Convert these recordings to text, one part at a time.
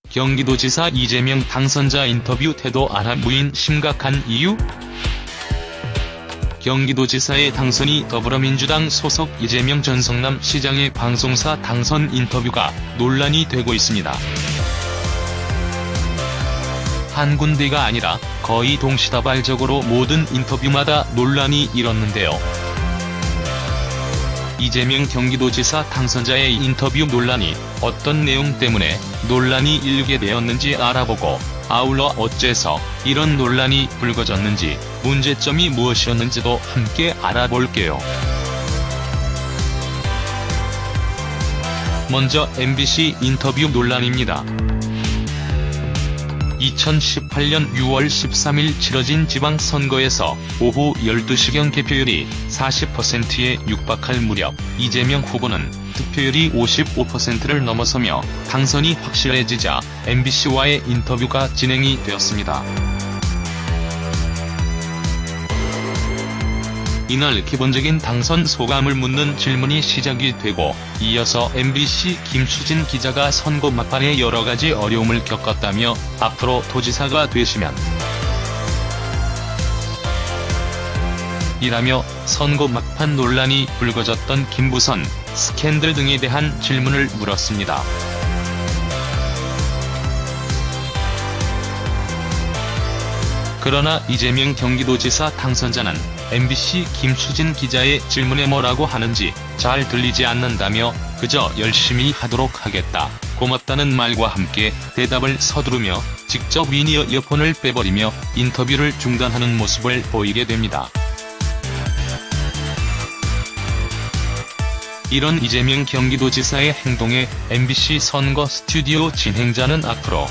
경기도지사 이재명 당선자 인터뷰 태도 안하무인 심각한 이유? 경기도지사의 당선이 더불어민주당 소속 이재명 전 성남시장의 방송사 당선 인터뷰가 논란이 되고 있습니다. 한 군데가 아니라 거의 동시다발적으로 모든 인터뷰마다 논란이 일었는데요. 이재명 경기도지사 당선자의 인터뷰 논란이 어떤 내용 때문에 논란이 일게 되었는지 알아보고, 아울러 어째서 이런 논란이 불거졌는지, 문제점이 무엇이었는지도 함께 알아볼게요. 먼저 MBC 인터뷰 논란입니다. 2018년 6월 13일 치러진 지방선거에서 오후 12시경 개표율이 40%에 육박할 무렵 이재명 후보는 득표율이 55%를 넘어서며 당선이 확실해지자 MBC와의 인터뷰가 진행이 되었습니다. 이날 기본적인 당선 소감을 묻는 질문이 시작이 되고, 이어서 MBC 김수진 기자가 선거 막판에 여러가지 어려움을 겪었다며 앞으로 도지사가 되시면 이라며 선거 막판 논란이 불거졌던 김부선 스캔들 등에 대한 질문을 물었습니다. 그러나 이재명 경기도지사 당선자는 MBC 김수진 기자의 질문에 뭐라고 하는지 잘 들리지 않는다며 그저 열심히 하도록 하겠다, 고맙다는 말과 함께 대답을 서두르며 직접 인이어 이어폰을 빼버리며 인터뷰를 중단하는 모습을 보이게 됩니다. 이런 이재명 경기도지사의 행동에 MBC 선거 스튜디오 진행자는 앞으로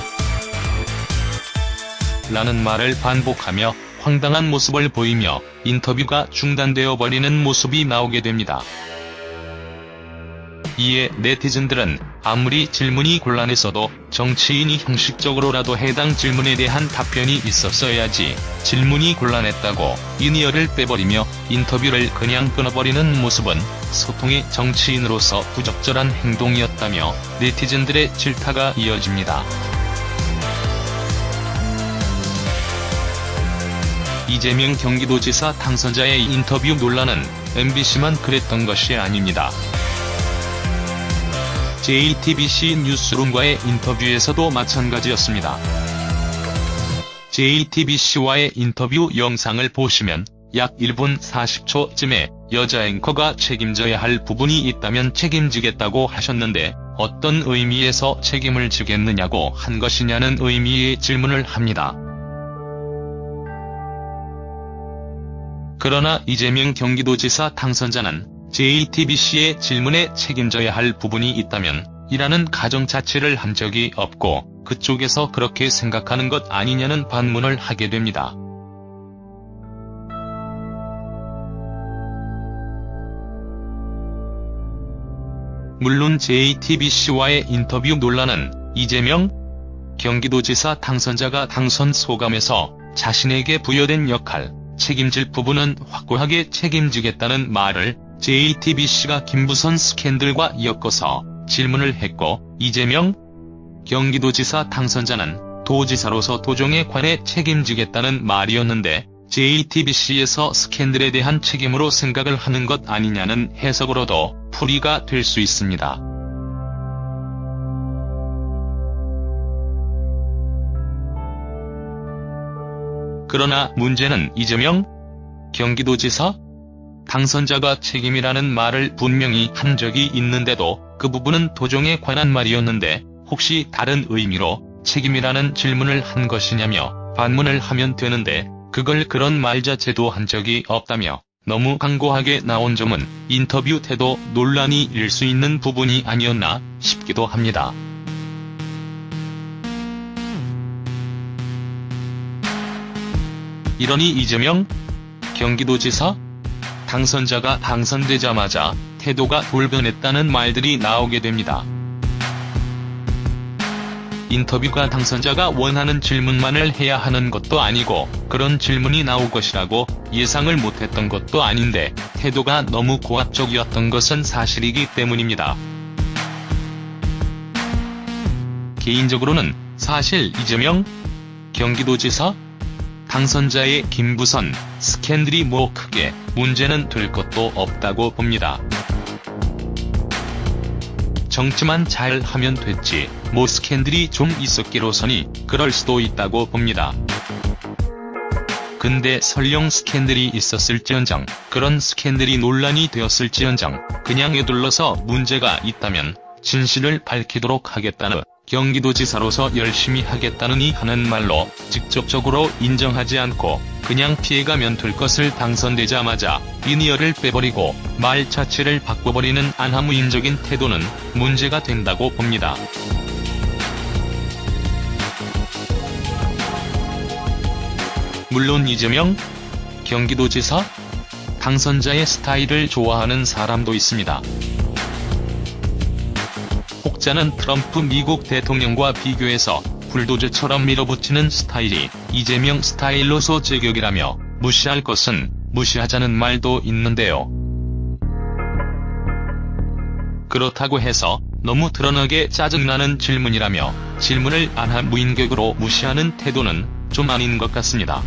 라는 말을 반복하며 황당한 모습을 보이며 인터뷰가 중단되어 버리는 모습이 나오게 됩니다. 이에 네티즌들은 아무리 질문이 곤란했어도 정치인이 형식적으로라도 해당 질문에 대한 답변이 있었어야지, 질문이 곤란했다고 인이어를 빼버리며 인터뷰를 그냥 끊어버리는 모습은 소통의 정치인으로서 부적절한 행동이었다며 네티즌들의 질타가 이어집니다. 이재명 경기도지사 당선자의 인터뷰 논란은 MBC만 그랬던 것이 아닙니다. JTBC 뉴스룸과의 인터뷰에서도 마찬가지였습니다. JTBC와의 인터뷰 영상을 보시면 약 1분 40초쯤에 여자 앵커가 책임져야 할 부분이 있다면 책임지겠다고 하셨는데, 어떤 의미에서 책임을 지겠느냐고 한 것이냐는 의미의 질문을 합니다. 그러나 이재명 경기도지사 당선자는 JTBC의 질문에 책임져야 할 부분이 있다면 이라는 가정 자체를 한 적이 없고, 그쪽에서 그렇게 생각하는 것 아니냐는 반문을 하게 됩니다. 물론 JTBC와의 인터뷰 논란은 이재명 경기도지사 당선자가 당선 소감에서 자신에게 부여된 역할, 책임질 부분은 확고하게 책임지겠다는 말을 JTBC가 김부선 스캔들과 엮어서 질문을 했고, 이재명 경기도지사 당선자는 도지사로서 도정에 관해 책임지겠다는 말이었는데 JTBC에서 스캔들에 대한 책임으로 생각을 하는 것 아니냐는 해석으로도 풀이가 될 수 있습니다. 그러나 문제는 이재명 경기도지사 당선자가 책임이라는 말을 분명히 한 적이 있는데도 그 부분은 도정에 관한 말이었는데 혹시 다른 의미로 책임이라는 질문을 한 것이냐며 반문을 하면 되는데, 그걸 그런 말 자체도 한 적이 없다며 너무 강고하게 나온 점은 인터뷰 태도 논란이 일 수 있는 부분이 아니었나 싶기도 합니다. 이러니 이재명 경기도지사 당선자가 당선되자마자 태도가 돌변했다는 말들이 나오게 됩니다. 인터뷰가 당선자가 원하는 질문만을 해야 하는 것도 아니고 그런 질문이 나올 것이라고 예상을 못했던 것도 아닌데 태도가 너무 고압적이었던 것은 사실이기 때문입니다. 개인적으로는 사실 이재명 경기도지사 당선자의 김부선 스캔들이 뭐 크게 문제는 될 것도 없다고 봅니다. 정치만 잘 하면 됐지 뭐 스캔들이 좀 있었기로서니 그럴 수도 있다고 봅니다. 근데 설령 스캔들이 있었을지언정 그런 스캔들이 논란이 되었을지언정 그냥 에둘러서 문제가 있다면 진실을 밝히도록 하겠다는 경기도지사로서 열심히 하겠다느니 하는 말로 직접적으로 인정하지 않고 그냥 피해가면 될 것을 당선되자마자 리니어를 빼버리고 말 자체를 바꿔버리는 안하무인적인 태도는 문제가 된다고 봅니다. 물론 이재명 경기도지사 당선자의 스타일을 좋아하는 사람도 있습니다. 혹자는 트럼프 미국 대통령과 비교해서 불도저처럼 밀어붙이는 스타일이 이재명 스타일로서 제격이라며 무시할 것은 무시하자는 말도 있는데요. 그렇다고 해서 너무 드러나게 짜증나는 질문이라며 질문을 안하무인격으로 무시하는 태도는 좀 아닌 것 같습니다.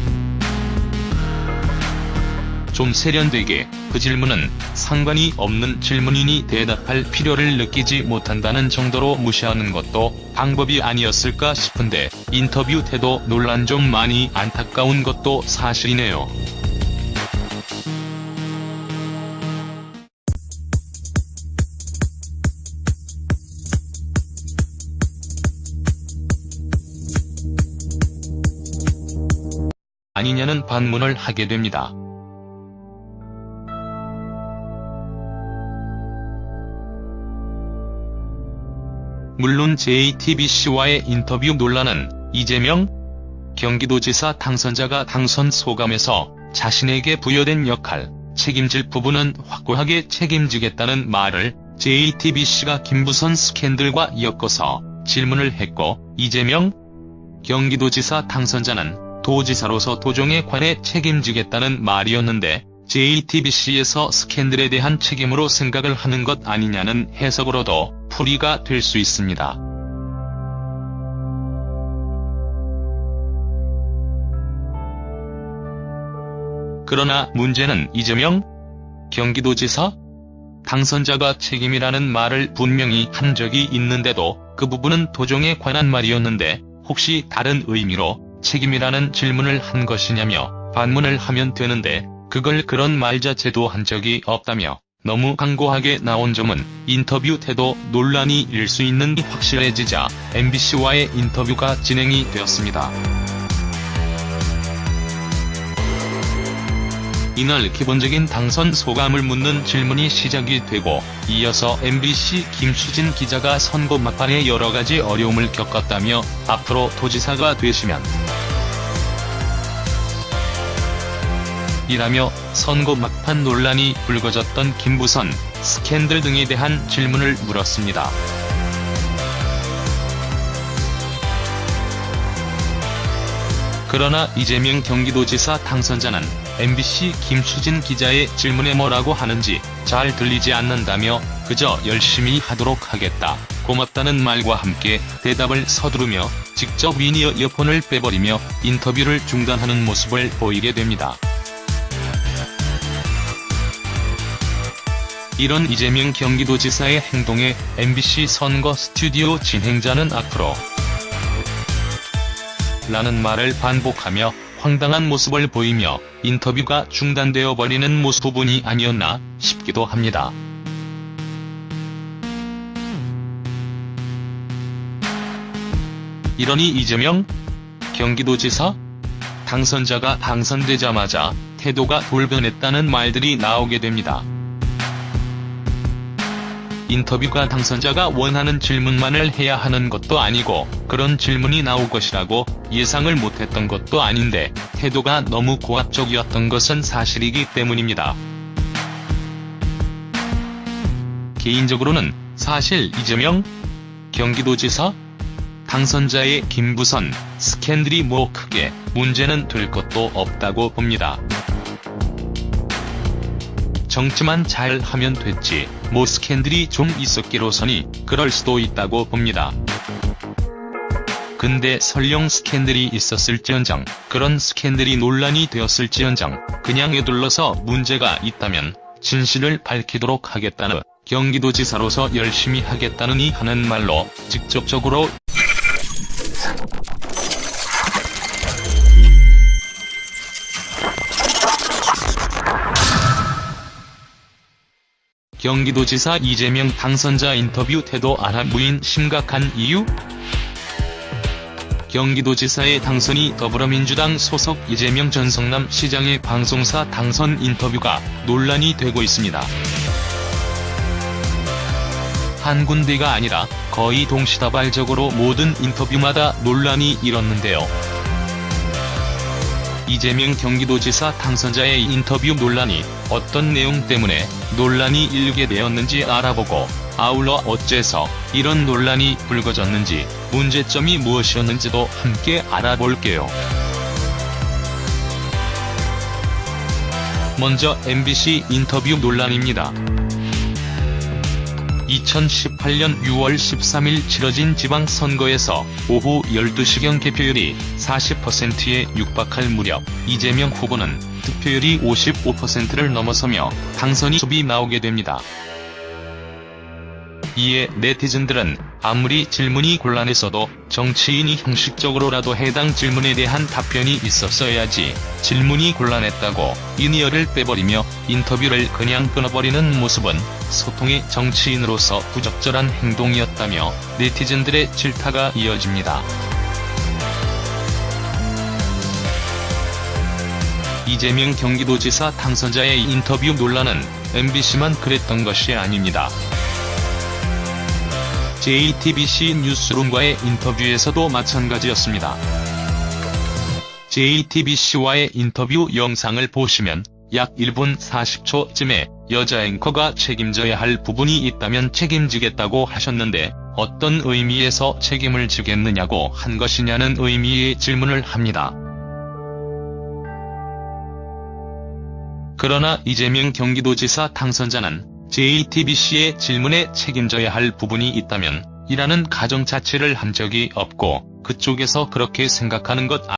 좀 세련되게 그 질문은 상관이 없는 질문이니 대답할 필요를 느끼지 못한다는 정도로 무시하는 것도 방법이 아니었을까 싶은데 인터뷰 태도 논란 좀 많이 안타까운 것도 사실이네요. 아니냐는 반문을 하게 됩니다. 물론 JTBC와의 인터뷰 논란은 이재명 경기도지사 당선자가 당선 소감에서 자신에게 부여된 역할, 책임질 부분은 확고하게 책임지겠다는 말을 JTBC가 김부선 스캔들과 엮어서 질문을 했고 이재명 경기도지사 당선자는 도지사로서 도정에 관해 책임지겠다는 말이었는데 JTBC에서 스캔들에 대한 책임으로 생각을 하는 것 아니냐는 해석으로도 풀이가 될 수 있습니다. 그러나 문제는 이재명 경기도지사 당선자가 책임이라는 말을 분명히 한 적이 있는데도 그 부분은 도정에 관한 말이었는데 혹시 다른 의미로 책임이라는 질문을 한 것이냐며 반문을 하면 되는데 그걸 그런 말 자체도 한 적이 없다며 너무 강고하게 나온 점은 인터뷰 태도 논란이 일 수 있는 게 확실해지자 MBC와의 인터뷰가 진행이 되었습니다. 이날 기본적인 당선 소감을 묻는 질문이 시작이 되고 이어서 MBC 김수진 기자가 선거 막판에 여러가지 어려움을 겪었다며 앞으로 도지사가 되시면 이라며 선거 막판 논란이 불거졌던 김부선 스캔들 등에 대한 질문을 물었습니다. 그러나 이재명 경기도지사 당선자는 MBC 김수진 기자의 질문에 뭐라고 하는지 잘 들리지 않는다며 그저 열심히 하도록 하겠다, 고맙다는 말과 함께 대답을 서두르며 직접 리니어 이어폰을 빼버리며 인터뷰를 중단하는 모습을 보이게 됩니다. 이런 이재명 경기도지사의 행동에 MBC 선거 스튜디오 진행자는 앞으로 라는 말을 반복하며 황당한 모습을 보이며 인터뷰가 중단되어 버리는 부분이 아니었나 싶기도 합니다. 이러니 이재명 경기도지사 당선자가 당선되자마자 태도가 돌변했다는 말들이 나오게 됩니다. 인터뷰가 당선자가 원하는 질문만을 해야 하는 것도 아니고 그런 질문이 나올 것이라고 예상을 못했던 것도 아닌데 태도가 너무 고압적이었던 것은 사실이기 때문입니다. 개인적으로는 사실 이재명 경기도지사 당선자의 김부선 스캔들이 뭐 크게 문제는 될 것도 없다고 봅니다. 정치만 잘 하면 됐지 뭐 스캔들이 좀 있었기로서니 그럴 수도 있다고 봅니다. 근데 설령 스캔들이 있었을지언정, 그런 스캔들이 논란이 되었을지언정 그냥 에둘러서 문제가 있다면 진실을 밝히도록 하겠다는, 경기도지사로서 열심히 하겠다느니 하는 말로 직접적으로 경기도지사 이재명 당선자 인터뷰 태도 안하부인 심각한 이유? 경기도지사의 당선이 더불어민주당 소속 이재명 전 성남시장의 방송사 당선 인터뷰가 논란이 되고 있습니다. 한 군데가 아니라 거의 동시다발적으로 모든 인터뷰마다 논란이 일었는데요. 이재명 경기도지사 당선자의 인터뷰 논란이 어떤 내용 때문에 논란이 일게 되었는지 알아보고, 아울러 어째서 이런 논란이 불거졌는지, 문제점이 무엇이었는지도 함께 알아볼게요. 먼저 MBC 인터뷰 논란입니다. 2018년 6월 13일 치러진 지방선거에서 오후 12시경 개표율이 40%에 육박할 무렵 이재명 후보는 득표율이 55%를 넘어서며 당선이 숲이 나오게 됩니다. 이에 네티즌들은 아무리 질문이 곤란했어도 정치인이 형식적으로라도 해당 질문에 대한 답변이 있었어야지 질문이 곤란했다고 인이어를 빼버리며 인터뷰를 그냥 끊어버리는 모습은 소통의 정치인으로서 부적절한 행동이었다며 네티즌들의 질타가 이어집니다. 이재명 경기도지사 당선자의 인터뷰 논란은 MBC만 그랬던 것이 아닙니다. JTBC 뉴스룸과의 인터뷰에서도 마찬가지였습니다. JTBC와의 인터뷰 영상을 보시면 약 1분 40초쯤에 여자 앵커가 책임져야 할 부분이 있다면 책임지겠다고 하셨는데 어떤 의미에서 책임을 지겠느냐고 한 것이냐는 의미의 질문을 합니다. 그러나 이재명 경기도지사 당선자는 JTBC의 질문에 책임져야 할 부분이 있다면 이라는 가정 자체를 한 적이 없고 그쪽에서 그렇게 생각하는 것